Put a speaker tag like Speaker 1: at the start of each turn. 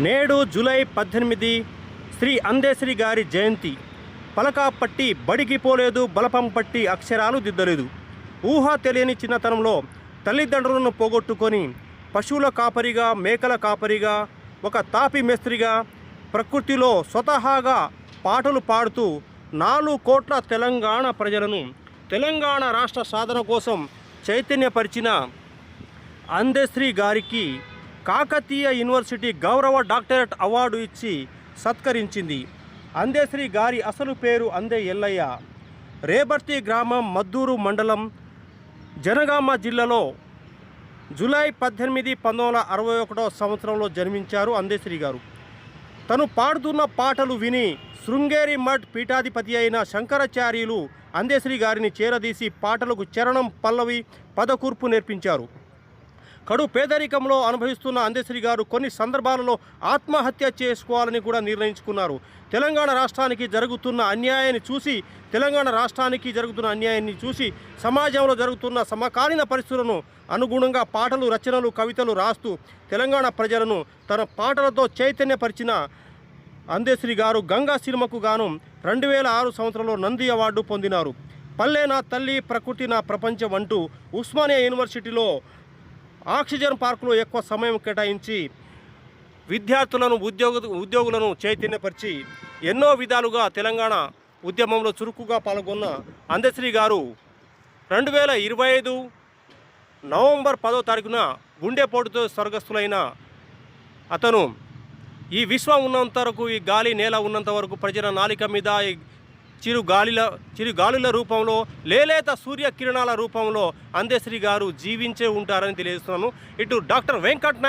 Speaker 1: నేడు జూలై 18 శ్రీ అందేశ్రీ గారి జయంతి. పలకా పట్టి బడికి పోలేదు, బలపం పట్టి అక్షరాలు దిద్దలేదు. ఊహ తెలియని చిన్నతనంలో తల్లిదండ్రులను పోగొట్టుకొని పశువుల కాపరిగా, మేకల కాపరిగా, ఒక తాపి మేస్త్రిగా ప్రకృతిలో స్వతహాగా పాటలు పాడుతూ 4 కోట్ల తెలంగాణ ప్రజలను తెలంగాణ రాష్ట్ర సాధన కోసం చైతన్యపరిచిన అందేశ్రీ గారికి కాకతీయ యూనివర్సిటీ గౌరవ డాక్టరేట్ అవార్డు ఇచ్చి సత్కరించింది. అందేశ్రీ గారి అసలు పేరు అందే ఎల్లయ్య. రేబర్తి గ్రామం, మద్దూరు మండలం, జనగామ జిల్లాలో జూలై 18, 1961 సంవత్సరంలో జన్మించారు అందేశ్రీ గారు. తను పాడుతున్న పాటలు విని శృంగేరి మఠ్ పీఠాధిపతి అయిన శంకరాచార్యులు అందేశ్రీ గారిని చేరదీసి పాటలకు చరణం, పల్లవి, పదకూర్పు నేర్పించారు. కడు పేదరికంలో అనుభవిస్తున్న అందేశ్రీ గారు కొన్ని సందర్భాలలో ఆత్మహత్య చేసుకోవాలని కూడా నిర్ణయించుకున్నారు. తెలంగాణ రాష్ట్రానికి జరుగుతున్న అన్యాయాన్ని చూసి సమాజంలో జరుగుతున్న సమకాలీన పరిస్థితులను అనుగుణంగా పాటలు, రచనలు, కవితలు రాస్తూ తెలంగాణ ప్రజలను తన పాటలతో చైతన్యపరిచిన అందేశ్రీ గారు గంగా సినిమాకు గాను 2006 సంవత్సరంలో నంది అవార్డు పొందినారు. పల్లె నా తల్లి, ప్రకృతి నా ప్రపంచం అంటూ ఉస్మానియా యూనివర్సిటీలో ఆక్సిజన్ పార్కులో ఎక్కువ సమయం కేటాయించి విద్యార్థులను, ఉద్యోగులను చైతన్యపరిచి ఎన్నో విధాలుగా తెలంగాణ ఉద్యమంలో చురుకుగా పాల్గొన్న అందేశ్రీ గారు 2025 నవంబర్ 10వ తారీఖున గుండెపోటుతో స్వర్గస్థులైన అతను ఈ విశ్వం ఉన్నంత వరకు, ఈ గాలి నేల ఉన్నంత వరకు ప్రజల నాలిక మీద చిరు గాలుల రూపంలో, లేలేత సూర్యకిరణాల రూపంలో అందేశ్రీ గారు జీవించే ఉంటారని తెలియజేస్తున్నాను. ఇటు డాక్టర్ వెంకట్ నాయక్